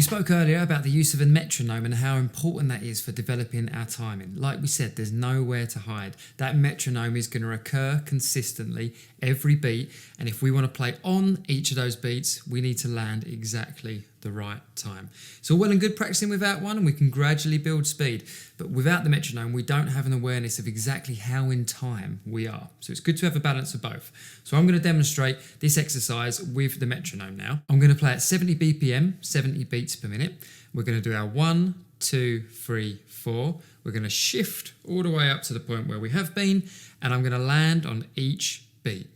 We spoke earlier about the use of a metronome and how important that is for developing our timing. Like we said, there's nowhere to hide. That metronome is going to occur consistently every beat, and if we want to play on each of those beats, we need to land exactly the right time. It's all well and good practicing without one, and we can gradually build speed, but without the metronome, we don't have an awareness of exactly how in time we are. So it's good to have a balance of both. So I'm going to demonstrate this exercise with the metronome now. I'm going to play at 70 BPM, 70 beats per minute. We're going to do our 1, 2, 3, 4. We're going to shift all the way up to the point where we have been, and I'm going to land on each beat.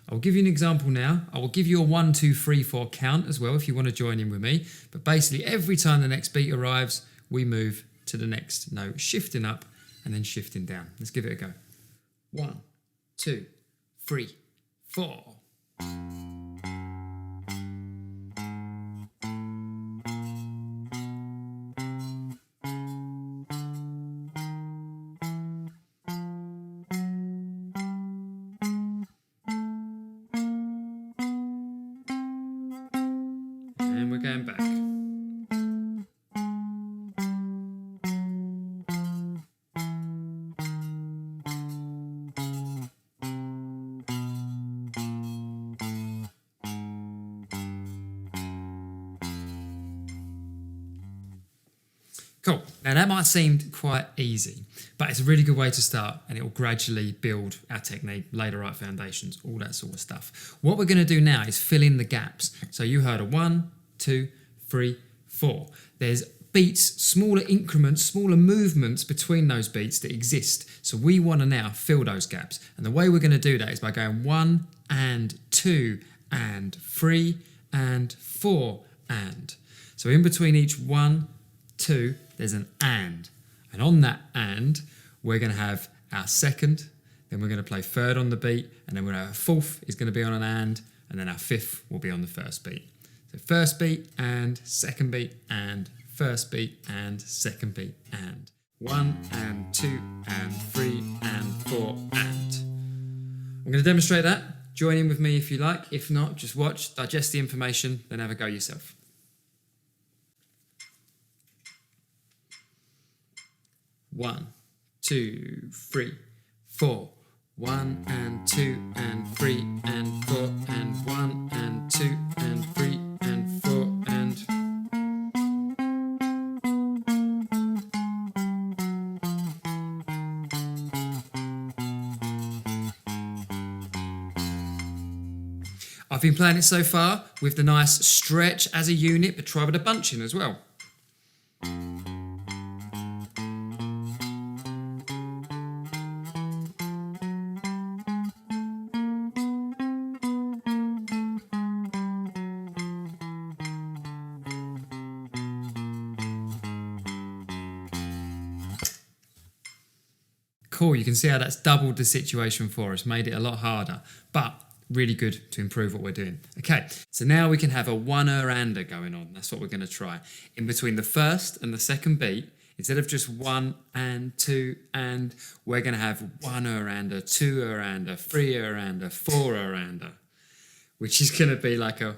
I'll give you an example now. I will give you a 1, 2, 3, 4 count as well if you want to join in with me. But basically every time the next beat arrives, we move to the next note, shifting up and then shifting down. Let's give it a go. 1, 2, 3, 4. And we're going back. Cool. Now that might seem quite easy, but it's a really good way to start, and it will gradually build our technique, lay the right foundations, all that sort of stuff. What we're going to do now is fill in the gaps. So you heard a 1, 2, 3, 4. There's beats, smaller increments, smaller movements between those beats that exist. So we want to now fill those gaps. And the way we're going to do that is by going 1 and 2 and 3 and 4 and. So in between each 1, 2, there's an and. And on that and, we're going to have our second, then we're going to play third on the beat, and then we're going to have a fourth is going to be on an and then our fifth will be on the first beat. So first beat and second beat and first beat and second beat and 1 and 2 and 3 and 4 and. I'm going to demonstrate that. Join in with me if you like. If not, just watch, digest the information, then have a go yourself. One, 2, 3, 4. 1 and 2 and 3 and 4 and 1 and 2 and 3 and 4 and. I've been playing it so far with the nice stretch as a unit, but try with a bunching as well. Cool, you can see how that's doubled the situation for us, made it a lot harder, but really good to improve what we're doing. Okay, so now we can have a one-er-ander going on. That's what we're going to try. In between the first and the second beat, instead of just 1 and 2 and, we're going to have 1-er-ander, 2-er-ander, 3-er-ander, 4-er-ander, which is going to be like a...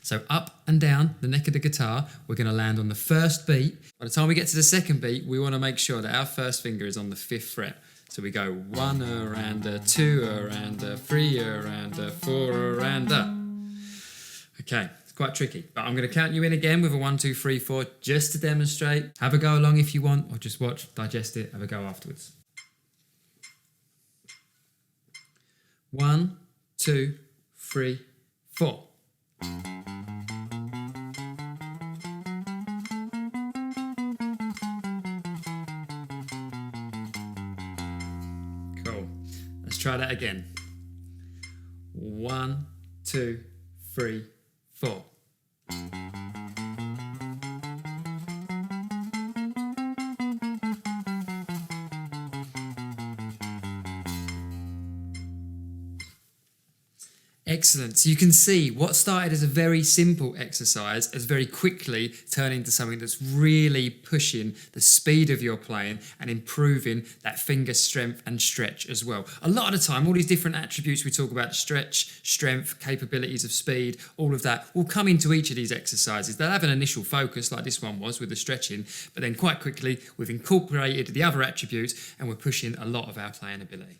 So up and down the neck of the guitar, we're going to land on the first beat. By the time we get to the second beat, we want to make sure that our first finger is on the 5th fret. So we go 1-er-ander, 2-er-ander, 3-er-ander, 4-er-ander. Okay, it's quite tricky, but I'm going to count you in again with a 1, 2, 3, 4 just to demonstrate. Have a go along if you want, or just watch, digest it, have a go afterwards. 1, 2, 3, 4. Cool. Let's try that again. 1, 2, 3, 4. Excellent. So you can see what started as a very simple exercise has very quickly turned into something that's really pushing the speed of your playing and improving that finger strength and stretch as well. A lot of the time, all these different attributes we talk about, stretch, strength, capabilities of speed, all of that will come into each of these exercises. They'll have an initial focus like this one was with the stretching, but then quite quickly we've incorporated the other attributes and we're pushing a lot of our playing ability.